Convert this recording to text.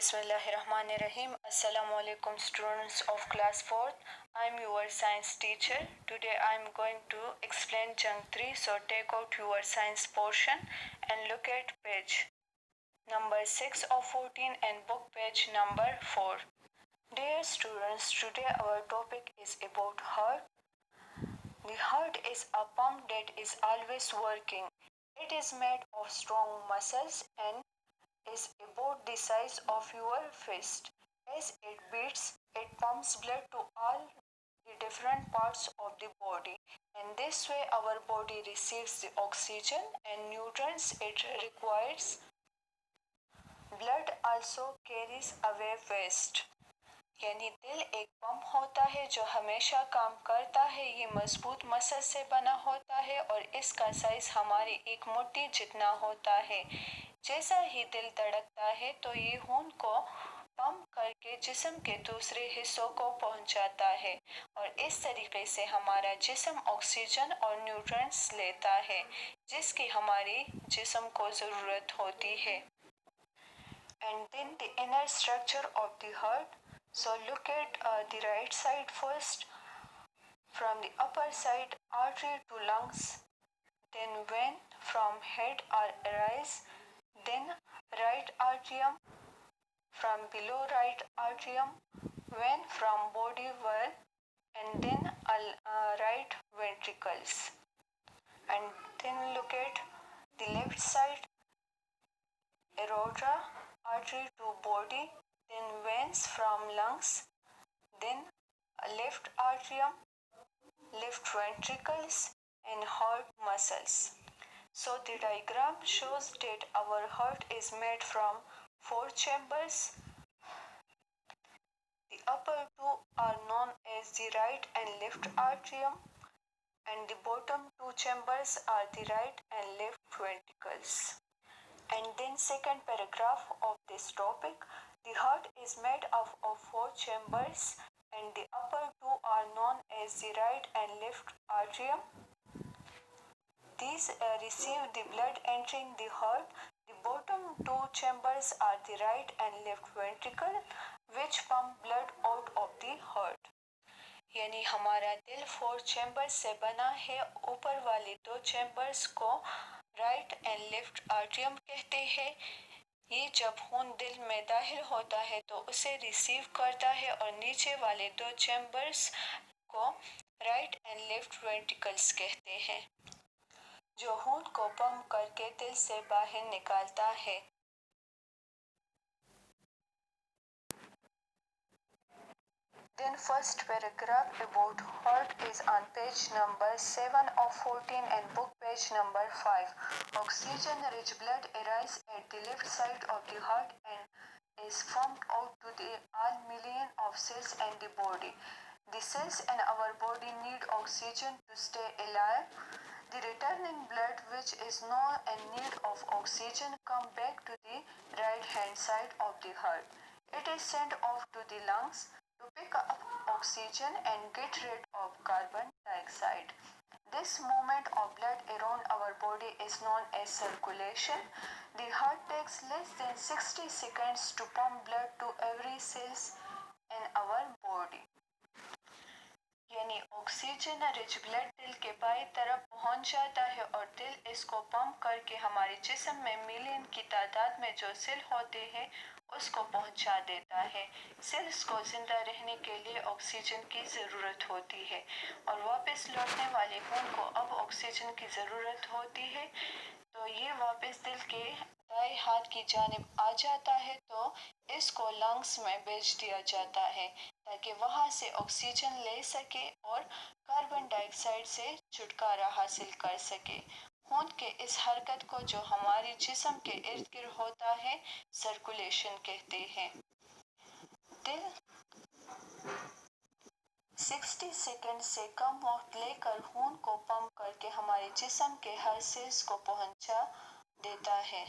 Bismillahirrahmanirrahim. Assalamu alaikum students of class 4th. I am your science teacher. Today I am going to explain chunk 3. So take out your science portion and look at page number 6 of 14 and book page number 4. Dear students, today our topic is about heart. The heart is a pump that is always working. It is made of strong muscles and is about the size of your fist. As it beats, it pumps blood to all the different parts of the body. And this way, our body receives the oxygen and nutrients it requires. Blood also carries away waste. यानी दिल एक pump होता है जो हमेशा काम करता है। ये मजबूत मसल से बना होता है और इसका साइज हमारी एक मुट्ठी जितना होता है। जैसा ही दिल धड़कता है तो ये खून को पंप करके जिस्म के दूसरे हिस्सों को पहुंचाता है और इस तरीके से हमारा जिस्म ऑक्सीजन और न्यूट्रिएंट्स लेता है जिसकी हमारी जिस्म को ज़रूरत होती है। And then the inner structure of the heart. So look at the right side first. From the upper side, artery to lungs, then vein from head or eyes, then right atrium, from below right atrium, vein from body wall, and then right ventricles. And then look at the left side, aorta, artery to body, then veins from lungs, then left atrium, left ventricles, and heart muscles. So the diagram shows that our heart is made from 4 chambers. The upper two are known as the right and left atrium, and the bottom 2 chambers are the right and left ventricles. And then second paragraph of this topic, the heart is made up of 4 chambers and the upper 2 are known as the right and left atrium. These receive the blood entering the heart. The bottom 2 chambers are the right and left ventricle which pump blood out of the heart. यानी हमारा दिल 4 chambers से बना है। ऊपर वाले 2 chambers को right and left आर्टियम कहते हैं। ये जब खून दिल में दाखिल होता है तो उसे रिसीव करता है और नीचे वाले 2 चैम्बर्स को राइट एंड लेफ्ट वेंट्रिकल्स कहते हैं जो खून को पंप करके दिल से बाहर निकालता है। Then first paragraph about heart is on page number 7 of 14 and book page number 5. Oxygen-rich blood arises at the left side of the heart and is pumped out to the all million of cells in the body. The cells in our body need oxygen to stay alive. The returning blood, which is not in need of oxygen, come back to the right hand side of the heart. It is sent off to the lungs to pick up oxygen and get rid of carbon dioxide. This movement of blood around our body is known as circulation. The heart takes less than 60 seconds to pump blood to every cell in our body. यानी oxygen rich blood दिल के by तरफ पहुंच जाता है और दिल इसको पंप करके हमारे जिस्म में मिलियन की तादाद में जो सेल होते हैं उसको पहुंचा देता है। सेल्स को जिंदा रहने के लिए ऑक्सीजन की ज़रूरत होती है और वापस लौटने वाले खून को अब ऑक्सीजन की ज़रूरत होती है तो ये वापस दिल के दाएं हाथ की जानिब आ जाता है तो इसको लंग्स में भेज दिया जाता है ताकि वहाँ से ऑक्सीजन ले सके और कार्बन डाइऑक्साइड से छुटकारा हासिल कर सके। खून के इस हरकत को जो हमारे जिस्म के इर्द गिर्द होता है सर्कुलेशन कहते हैं। दिल 60 सेकंड से कम वक्त लेकर खून को पंप करके हमारे जिस्म के हर सेल्स को पहुंचा देता है।